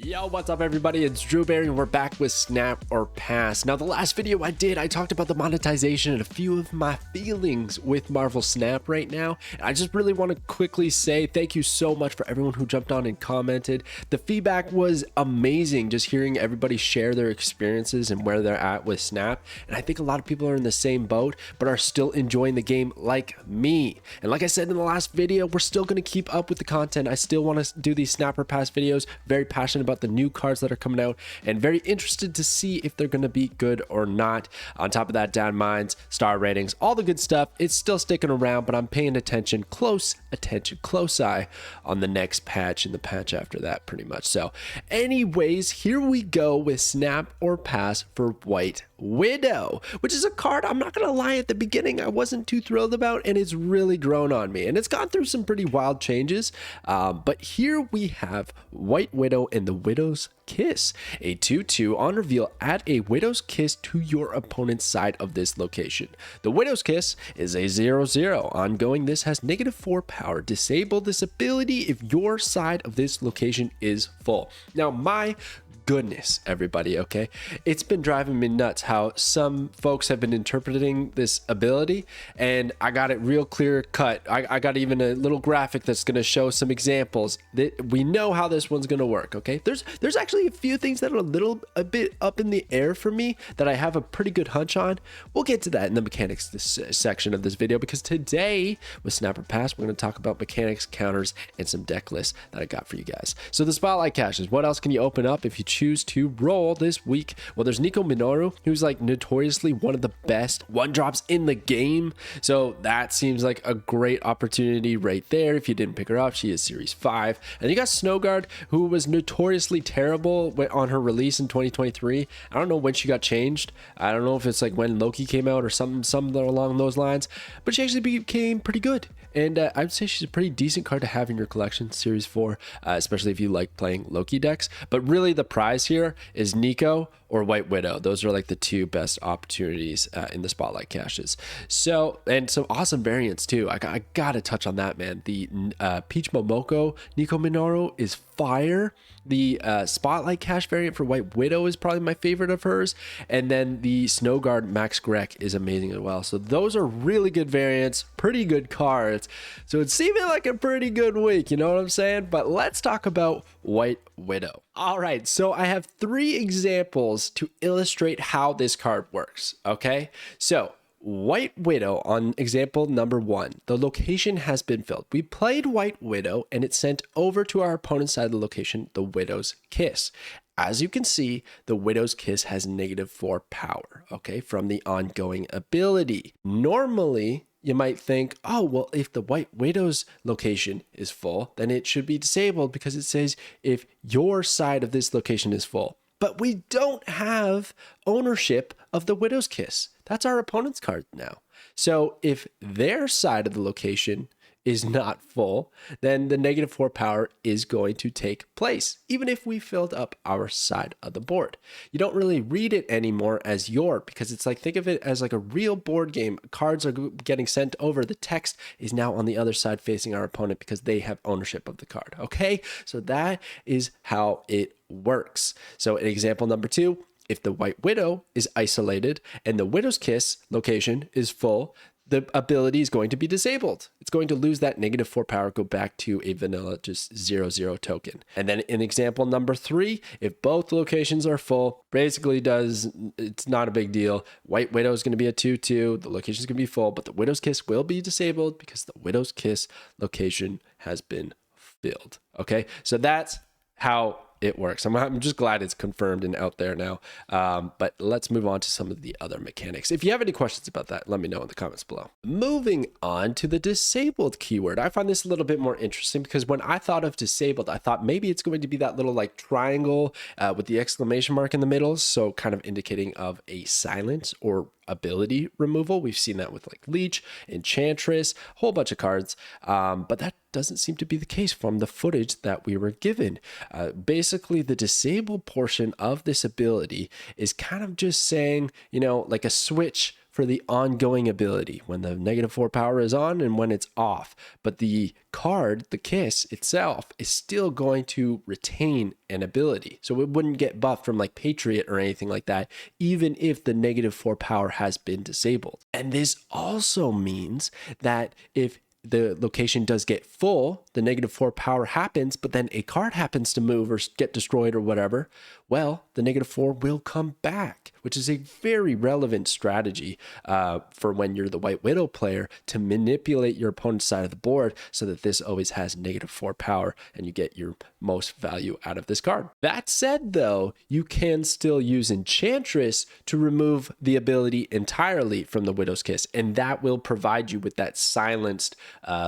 Yo, what's up everybody? It's Drewberry and we're back with Snap or Pass. Now the last video I talked about the monetization and a few of my feelings with Marvel Snap right now. And I just really want to quickly say thank you so much for everyone who jumped on and commented. The feedback was amazing, just hearing everybody share their experiences and where they're at with Snap. And I think a lot of people are in the same boat, but are still enjoying the game like me. And like I said in the last video, we're still going to keep up with the content. I still want to do these Snap or Pass videos. Very passionate about the new cards that are coming out and very interested to see if they're going to be good or not. On top of that, down mines, star ratings, all the good stuff. It's still sticking around, but I'm paying attention, close eye on the next patch and the patch after that pretty much. So anyways, here we go with Snap or Pass for White Widow, which is a card I'm not gonna lie, at the beginning I wasn't too thrilled about, and it's really grown on me and it's gone through some pretty wild changes. But here we have White Widow and the Widow's Kiss, a 2/2 on reveal. Add a Widow's Kiss to your opponent's side of this location. The Widow's Kiss is a 0/0 ongoing. This has -4 power. Disable this ability if your side of this location is full. Now my goodness, everybody, okay, it's been driving me nuts how some folks have been interpreting this ability, and I got it real clear cut. I got even a little graphic that's going to show some examples that we know how this one's going to work. Okay, there's actually a few things that are a bit up in the air for me that I have a pretty good hunch on. We'll get to that in the mechanics section of this video, because today with Snap or Pass we're going to talk about mechanics, counters, and some deck lists that I got for you guys. So the spotlight caches, what else can you open up if you choose to roll this week? Well, there's Nico Minoru, who's like notoriously one of the best one drops in the game, so that seems like a great opportunity right there. If you didn't pick her up, she is series 5. And you got Snowguard, who was notoriously terrible on her release in 2023. I don't know when she got changed. I don't know if it's like when Loki came out or something along those lines, but she actually became pretty good. And I would say she's a pretty decent card to have in your collection, Series 4, especially if you like playing Loki decks. But really the prize here is Nico or White Widow. Those are like the two best opportunities in the spotlight caches. So, and some awesome variants too. I gotta touch on that, man. The Peach Momoko Nico Minoru is fire. The spotlight cache variant for White Widow is probably my favorite of hers. And then the Snowguard Max Grek is amazing as well. So those are really good variants, pretty good cards. So it's seeming like a pretty good week, you know what I'm saying? But let's talk about White Widow. All right, so I have 3 examples to illustrate how this card works, okay? So White Widow on example number 1, the location has been filled. We played White Widow and it's sent over to our opponent's side of the location, the Widow's Kiss. As you can see, the Widow's Kiss has -4 power, okay, from the ongoing ability. Normally, you might think, oh, well, if the White Widow's location is full, then it should be disabled because it says if your side of this location is full. But we don't have ownership of the Widow's Kiss. That's our opponent's card now. So if their side of the location is not full, then the -4 power is going to take place, even if we filled up our side of the board. You don't really read it anymore as your, because it's like, think of it as like a real board game. Cards are getting sent over. The text is now on the other side facing our opponent because they have ownership of the card. Okay, so that is how it works. So in example number 2, if the White Widow is isolated and the Widow's Kiss location is full, the ability is going to be disabled. It's going to lose that -4 power, go back to a vanilla just 0/0 token. And then in example number 3, if both locations are full, basically it's not a big deal. White Widow is going to be a 2/2. The location is going to be full, but the Widow's Kiss will be disabled because the Widow's Kiss location has been filled. Okay, so that's how it works. I'm just glad it's confirmed and out there now. But let's move on to some of the other mechanics. If you have any questions about that, let me know in the comments below. Moving on to the disabled keyword. I find this a little bit more interesting because when I thought of disabled, I thought maybe it's going to be that little like triangle with the exclamation mark in the middle. So kind of indicating of a silence or ability removal. We've seen that with like Leech, Enchantress, a whole bunch of cards. But that doesn't seem to be the case from the footage that we were given. Basically, the disabled portion of this ability is kind of just saying, you know, like a switch for the ongoing ability when the -4 power is on and when it's off. But the card, the Kiss itself, is still going to retain an ability. So it wouldn't get buffed from like Patriot or anything like that, even if the -4 power has been disabled. And this also means that if the location does get full, the -4 power happens, but then a card happens to move or get destroyed or whatever, well, the -4 will come back, which is a very relevant strategy for when you're the White Widow player to manipulate your opponent's side of the board so that this always has -4 power and you get your most value out of this card. That said, though, you can still use Enchantress to remove the ability entirely from the Widow's Kiss, and that will provide you with that silenced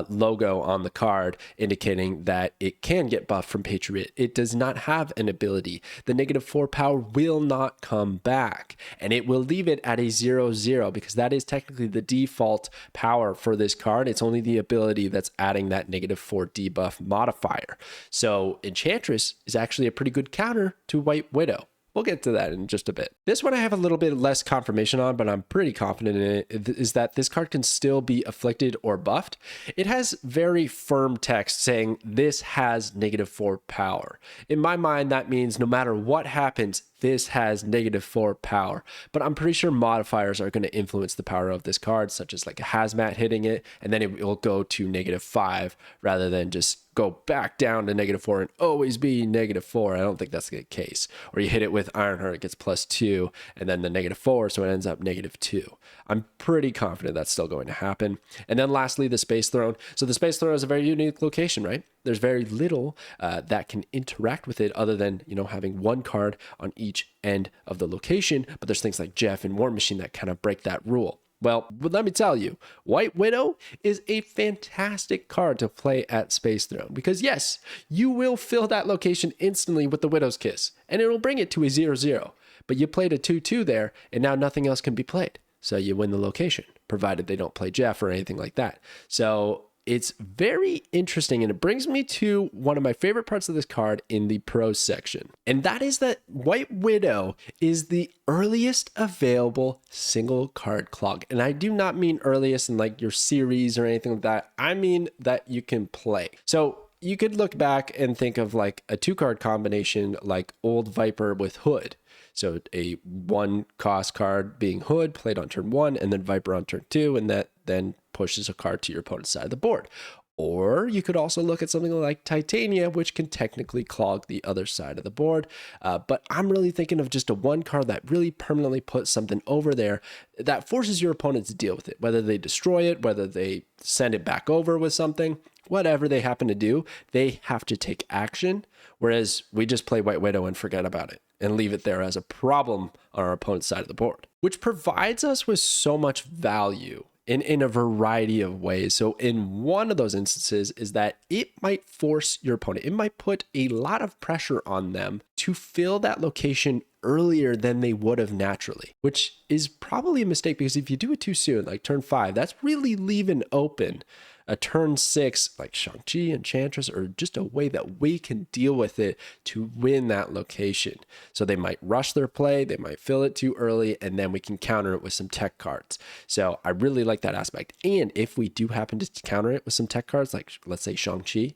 logo on the card, indicating that it can get buffed from Patriot. It does not have an ability. The -4 power will not come back, and it will leave it at a 0/0 because that is technically the default power for this card. It's only the ability that's adding that -4 debuff modifier. So Enchantress is actually a pretty good counter to White Widow. We'll get to that in just a bit. This one I have a little bit less confirmation on, but I'm pretty confident in it, is that this card can still be afflicted or buffed. It has very firm text saying this has -4 power. In my mind, that means no matter what happens, this has -4 power, but I'm pretty sure modifiers are going to influence the power of this card, such as like a hazmat hitting it, and then it will go to -5 rather than just go back down to -4 and always be -4. I don't think that's the case. Or you hit it with Ironheart, it gets +2, and then the -4, so it ends up -2. I'm pretty confident that's still going to happen. And then lastly, the Space Throne. So the Space Throne is a very unique location, right? There's very little that can interact with it other than, having one card on each end of the location. But there's things like Jeff and War Machine that kind of break that rule. Well, let me tell you, White Widow is a fantastic card to play at Space Throne because yes, you will fill that location instantly with the Widow's Kiss and it'll bring it to a 0/0. But you played a 2/2 there and now nothing else can be played. So you win the location, provided they don't play Jeff or anything like that. So it's very interesting, and it brings me to one of my favorite parts of this card in the pros section. And that is that White Widow is the earliest available single card clog. And I do not mean earliest in like your series or anything like that. I mean that you can play. So you could look back and think of like a 2-card combination like Old Viper with Hood. So a 1-cost card being Hood played on turn 1 and then Viper on turn 2, and that then pushes a card to your opponent's side of the board. Or you could also look at something like Titania, which can technically clog the other side of the board. But I'm really thinking of just a 1 card that really permanently puts something over there that forces your opponent to deal with it, whether they destroy it, whether they send it back over with something. Whatever they happen to do, they have to take action, whereas we just play White Widow and forget about it and leave it there as a problem on our opponent's side of the board, which provides us with so much value in a variety of ways. So in one of those instances is that it might force your opponent, it might put a lot of pressure on them to fill that location earlier than they would have naturally, which is probably a mistake because if you do it too soon, like turn 5, that's really leaving open a turn 6 like Shang-Chi, Enchantress, or just a way that we can deal with it to win that location. So they might rush their play, they might fill it too early, and then we can counter it with some tech cards. So I really like that aspect. And if we do happen to counter it with some tech cards, like let's say Shang-Chi,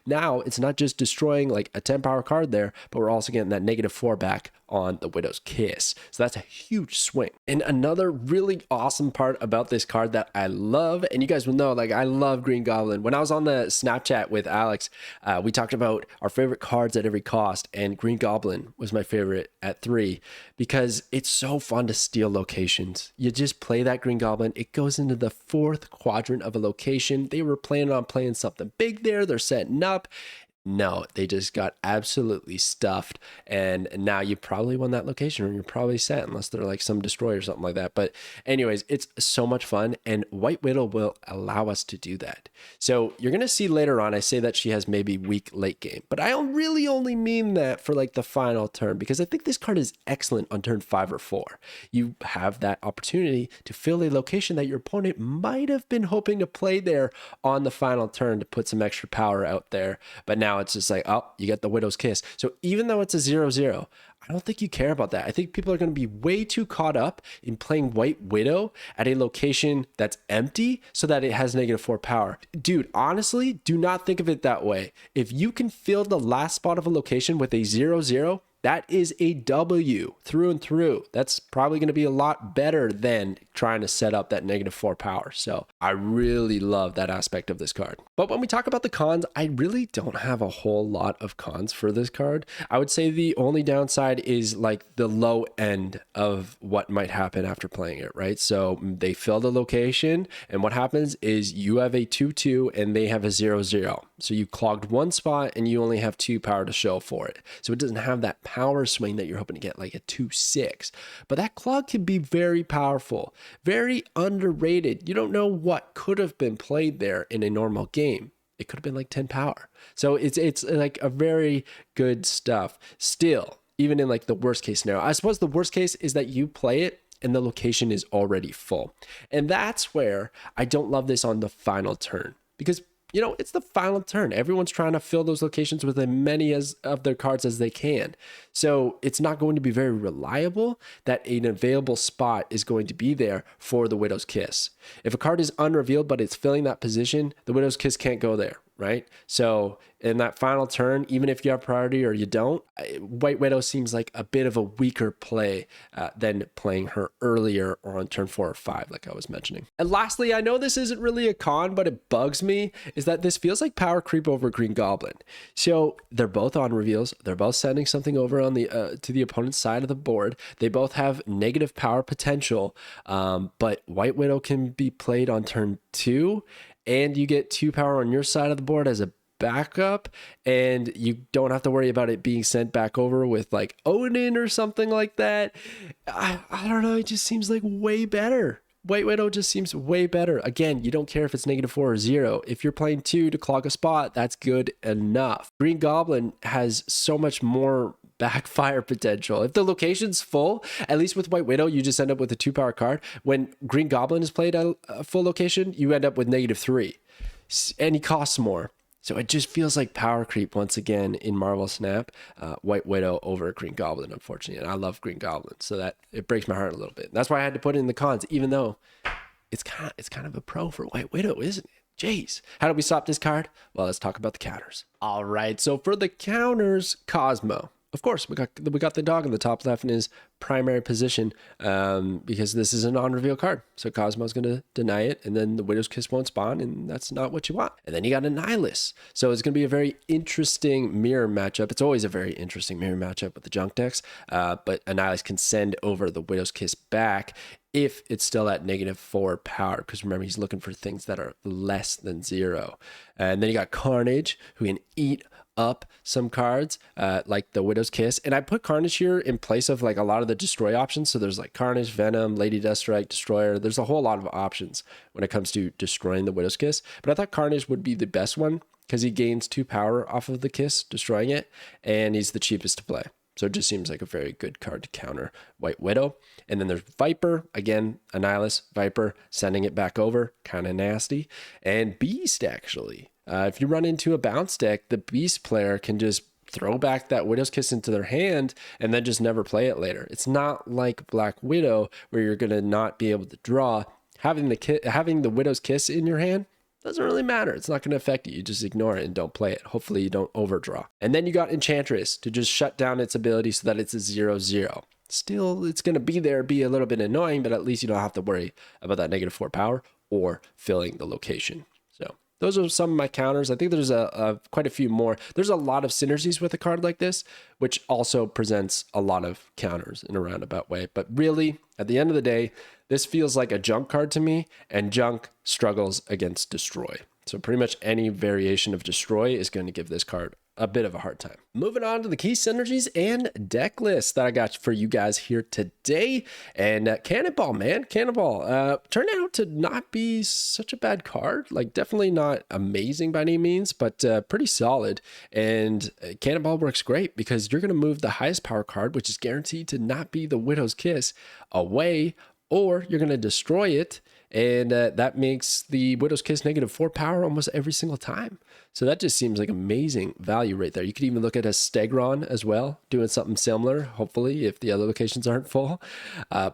now it's not just destroying like a 10 power card there, but we're also getting that -4 back on the Widow's Kiss. So that's a huge swing. And another really awesome part about this card that I love, and you guys will know, like I love Green Goblin. When I was on the Snapchat with Alex, we talked about our favorite cards at every cost, and Green Goblin was my favorite at 3 because it's so fun to steal locations. You just play that Green Goblin, it goes into the 4th quadrant of a location. They were planning on playing something big there, they're setting up. No, they just got absolutely stuffed, and now you probably won that location, or you're probably set, unless they're like some destroyer or something like that. But anyways, it's so much fun, and White Widow will allow us to do that. So you're going to see later on, I say that she has maybe weak late game, but I really only mean that for like the final turn, because I think this card is excellent on turn 5 or 4. You have that opportunity to fill a location that your opponent might have been hoping to play there on the final turn to put some extra power out there, but now it's just like, oh, you get the Widow's Kiss. So even though it's a 0/0, I don't think you care about that. I think people are going to be way too caught up in playing White Widow at a location that's empty so that it has -4 power. Dude, honestly, do not think of it that way. If you can fill the last spot of a location with a 0/0, that is a W through and through. That's probably going to be a lot better than trying to set up that -4 power. So I really love that aspect of this card. But when we talk about the cons, I really don't have a whole lot of cons for this card. I would say the only downside is like the low end of what might happen after playing it, right? So they fill the location, and what happens is you have a 2/2 and they have a 0/0. So you clogged one spot and you only have 2 power to show for it. So it doesn't have that power swing that you're hoping to get, like a 2/6. But that clog can be very powerful, very underrated. You don't know what could have been played there in a normal game. It could have been like 10 power. So it's like a very good stuff. Still, even in like the worst case scenario, I suppose the worst case is that you play it and the location is already full. And that's where I don't love this on the final turn, because you know, it's the final turn. Everyone's trying to fill those locations with as many of their cards as they can. So it's not going to be very reliable that an available spot is going to be there for the Widow's Kiss. If a card is unrevealed, but it's filling that position, the Widow's Kiss can't go there, right? So in that final turn, even if you have priority or you don't, White Widow seems like a bit of a weaker play than playing her earlier or on turn 4 or 5, like I was mentioning. And lastly, I know this isn't really a con, but it bugs me, is that this feels like power creep over Green Goblin. So they're both on reveals. They're both sending something over on the to the opponent's side of the board. They both have negative power potential, but White Widow can be played on turn 2, and you get 2 power on your side of the board as a backup, and you don't have to worry about it being sent back over with like Odin or something like that. I don't know, it just seems like way better. White Widow just seems way better. Again, you don't care if it's -4 or 0. If you're playing 2 to clog a spot, that's good enough. Green Goblin has so much more backfire potential. If the location's full, at least with White Widow, you just end up with a 2 power card. When Green Goblin is played at a full location, you end up with -3, and he costs more. So it just feels like power creep once again in Marvel Snap. White Widow over Green Goblin, unfortunately. And I love Green Goblin, so that it breaks my heart a little bit. That's why I had to put it in the cons, even though it's kind of a pro for White Widow, isn't it? Jeez. How do we stop this card? Well, let's talk about the counters. All right, so for the counters, Cosmo. Of course, we got the dog in the top left in his primary position, because this is a non-reveal card. So Cosmo's going to deny it, and then the Widow's Kiss won't spawn, and that's not what you want. And then you got Annihilus. So it's going to be a very interesting mirror matchup. It's always a very interesting mirror matchup with the junk decks, but Annihilus can send over the Widow's Kiss back if it's still at -4 power, because remember, he's looking for things that are less than 0. And then you got Carnage, who can eat up some cards like the Widow's Kiss, and I put Carnage here in place of like a lot of the destroy options. So there's like Carnage, Venom, Lady Deathstrike, Destroyer. There's a whole lot of options when it comes to destroying the Widow's Kiss, but I thought Carnage would be the best one because he gains 2 power off of the Kiss destroying it, and he's the cheapest to play. So it just seems like a very good card to counter White Widow. And then there's Viper, again, Annihilus, Viper, sending it back over, kind of nasty. And Beast, actually. If you run into a bounce deck, the Beast player can just throw back that Widow's Kiss into their hand and then just never play it later. It's not like Black Widow where you're going to not be able to draw. Having the Widow's Kiss in your hand doesn't really matter. It's not going to affect you. You just ignore it and don't play it. Hopefully you don't overdraw. And then you got Enchantress to just shut down its ability so that it's a 0/0. Still, it's going to be there, be a little bit annoying, but at least you don't have to worry about that -4 power or filling the location. So those are some of my counters. I think there's quite a few more. There's a lot of synergies with a card like this, which also presents a lot of counters in a roundabout way. But really, at the end of the day, this feels like a junk card to me, and junk struggles against destroy. So pretty much any variation of destroy is going to give this card a bit of a hard time. Moving on to the key synergies and deck lists that I got for you guys here today. And Cannonball, man, Cannonball turned out to not be such a bad card. Like, definitely not amazing by any means, but pretty solid. And Cannonball works great because you're going to move the highest power card, which is guaranteed to not be the Widow's Kiss, away, or you're going to destroy it And that makes the Widow's Kiss -4 power almost every single time. So that just seems like amazing value right there. You could even look at a Stegron as well, doing something similar, hopefully, if the other locations aren't full.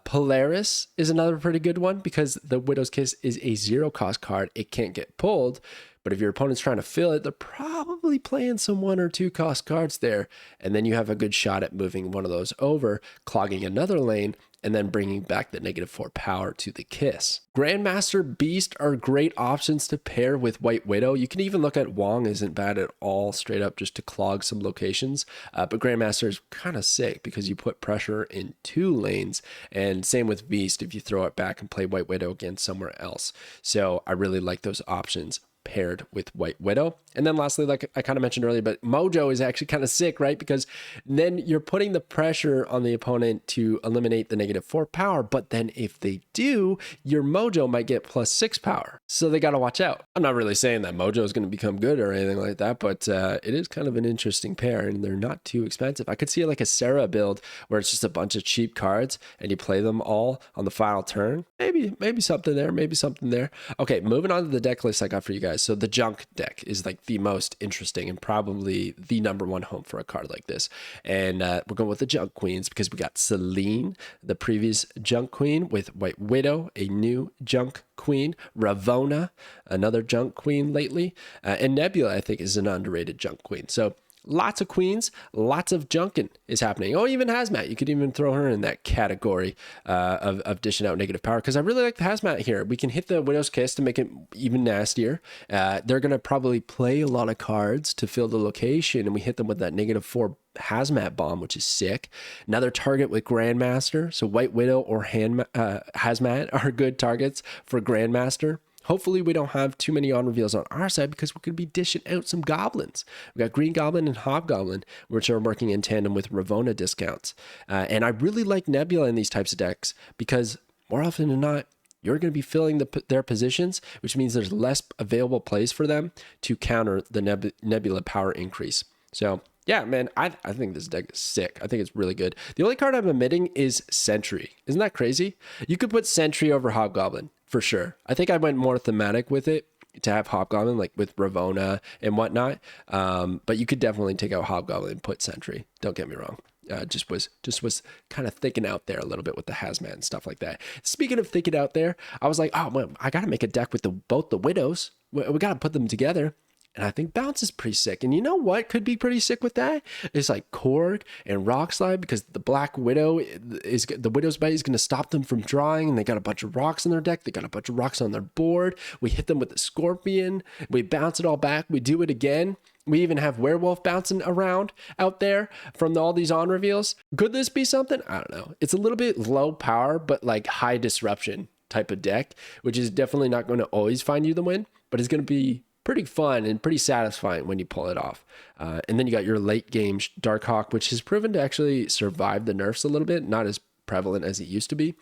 Polaris is another pretty good one because the Widow's Kiss is a 0-cost card. It can't get pulled, but if your opponent's trying to fill it, they're probably playing some 1 or 2 cost cards there. And then you have a good shot at moving one of those over, clogging another lane, and then bringing back the -4 power to the Kiss. Grandmaster, Beast are great options to pair with White Widow. You can even look at Wong, isn't bad at all, straight up just to clog some locations. But Grandmaster is kind of sick because you put pressure in 2 lanes, and same with Beast if you throw it back and play White Widow again somewhere else. So I really like those options paired with White Widow. And then lastly, like I kind of mentioned earlier, but Mojo is actually kind of sick, right? Because then you're putting the pressure on the opponent to eliminate the -4 power, but then if they do, your Mojo might get +6 power. So they got to watch out. I'm not really saying that Mojo is going to become good or anything like that, but it is kind of an interesting pair, and they're not too expensive. I could see like a Sarah build where it's just a bunch of cheap cards and you play them all on the final turn. Maybe something there, maybe something there. Okay, moving on to the deck list I got for you guys. So the junk deck is like the most interesting and probably the #1 home for a card like this. And we're going with the junk queens because we got Celine, the previous junk queen, with White Widow, a new junk queen, Ravonna, another junk queen lately, and Nebula, I think, is an underrated junk queen. So lots of queens, lots of junkin is happening. Oh, even Hazmat. You could even throw her in that category of dishing out negative power, because I really like the Hazmat here. We can hit the Widow's Kiss to make it even nastier. They're going to probably play a lot of cards to fill the location, and we hit them with that -4 Hazmat bomb, which is sick. Another target with Grandmaster. So White Widow or Hazmat are good targets for Grandmaster. Hopefully we don't have too many on reveals on our side because we're going to be dishing out some goblins. We got Green Goblin and Hobgoblin, which are working in tandem with Ravonna discounts. And I really like Nebula in these types of decks because more often than not, you're going to be filling their positions, which means there's less available plays for them to counter the Nebula power increase. So yeah, man, I think this deck is sick. I think it's really good. The only card I'm omitting is Sentry. Isn't that crazy? You could put Sentry over Hobgoblin for sure. I think I went more thematic with it to have Hobgoblin, like with Ravonna and whatnot. But you could definitely take out Hobgoblin and put Sentry. Don't get me wrong. Just was kind of thinking out there a little bit with the Hazmat and stuff like that. Speaking of thinking out there, I was like, oh, well, I got to make a deck with both the Widows. We got to put them together. And I think Bounce is pretty sick. And you know what could be pretty sick with that? It's like Korg and Rock Slide, because the Black Widow the Widow's Bite is going to stop them from drawing. And they got a bunch of rocks in their deck. They got a bunch of rocks on their board. We hit them with the Scorpion. We bounce it all back. We do it again. We even have Werewolf bouncing around out there from all these on reveals. Could this be something? I don't know. It's a little bit low power, but like high disruption type of deck, which is definitely not going to always find you the win, but it's going to be pretty fun and pretty satisfying when you pull it off. And then you got your late game Darkhawk, which has proven to actually survive the nerfs a little bit, not as prevalent as it used to be.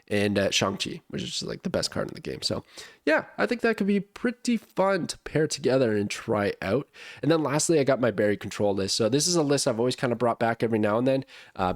And Shang-Chi, which is just like the best card in the game. So yeah, I think that could be pretty fun to pair together and try out. And then lastly, I got my Berry control list. So this is a list I've always kind of brought back every now and then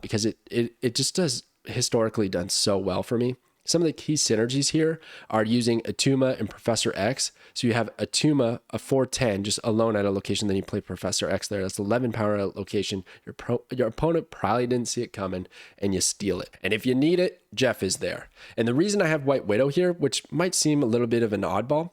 because it just does historically done so well for me. Some of the key synergies here are using Atuma and Professor X. So you have Atuma, a 4/10, just alone at a location, then you play Professor X there. That's 11 power at location. Your opponent probably didn't see it coming, and you steal it. And if you need it, Jeff is there. And the reason I have White Widow here, which might seem a little bit of an oddball,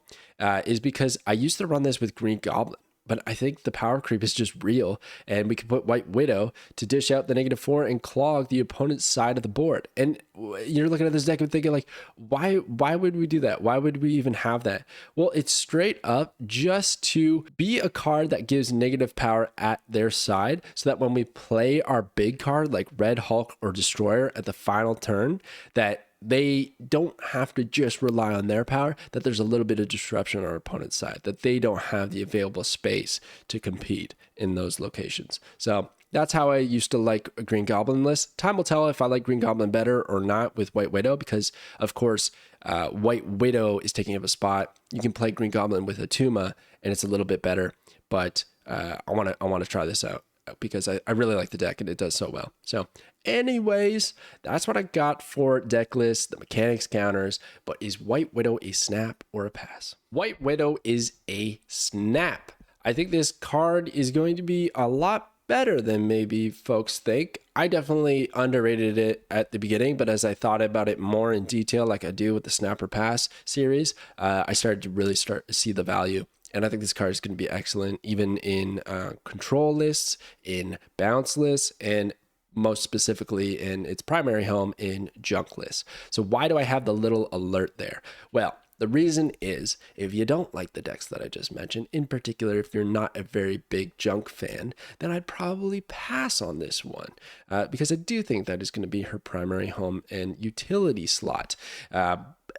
is because I used to run this with Green Goblin. But I think the power creep is just real, and we can put White Widow to dish out the -4 and clog the opponent's side of the board. And you're looking at this deck and thinking like, why would we do that? Why would we even have that? Well, it's straight up just to be a card that gives negative power at their side, so that when we play our big card like Red Hulk or Destroyer at the final turn, that they don't have to just rely on their power, that there's a little bit of disruption on our opponent's side, that they don't have the available space to compete in those locations. So that's how I used to like a Green Goblin list. Time will tell if I like Green Goblin better or not with White Widow, because of course, White Widow is taking up a spot. You can play Green Goblin with Atuma and it's a little bit better, but I want to try this out because I really like the deck and it does so well. So anyways, that's what I got for deck lists, the mechanics counters. But is White Widow a snap or a pass? White Widow is a snap. I think this card is going to be a lot better than maybe folks think. I definitely underrated it at the beginning, but as I thought about it more in detail, like I do with the Snap or Pass series, I started to really start to see the value. And I think this card is going to be excellent, even in control lists, in bounce lists, and most specifically in its primary home in junk lists. So why do I have the little alert there? Well, the reason is, if you don't like the decks that I just mentioned, in particular, if you're not a very big junk fan, then I'd probably pass on this one because I do think that is going to be her primary home and utility slot.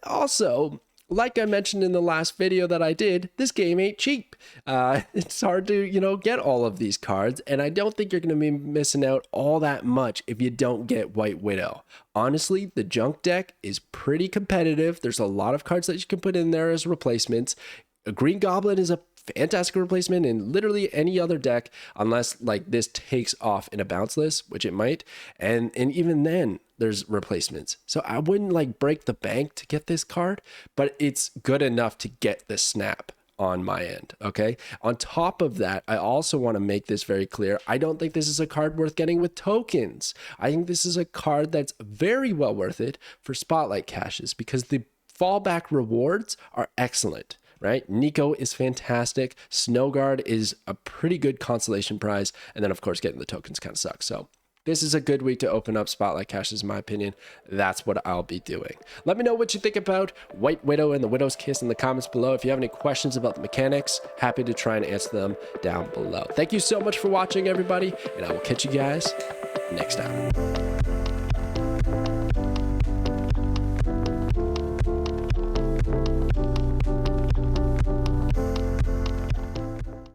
Also, like I mentioned in the last video that I did, this game ain't cheap. It's hard to, get all of these cards, and I don't think you're going to be missing out all that much if you don't get White Widow. Honestly, the junk deck is pretty competitive. There's a lot of cards that you can put in there as replacements. A Green Goblin is a fantastic replacement in literally any other deck, unless like this takes off in a bounce list, which it might. And even then, there's replacements. So I wouldn't like break the bank to get this card, but it's good enough to get the snap on my end. Okay. On top of that, I also want to make this very clear. I don't think this is a card worth getting with tokens. I think this is a card that's very well worth it for spotlight caches because the fallback rewards are excellent. Right? Nico is fantastic. Snowguard is a pretty good consolation prize. And then, of course, getting the tokens kind of sucks. So this is a good week to open up spotlight caches, in my opinion. That's what I'll be doing. Let me know what you think about White Widow and the Widow's Kiss in the comments below. If you have any questions about the mechanics, happy to try and answer them down below. Thank you so much for watching, everybody, and I will catch you guys next time.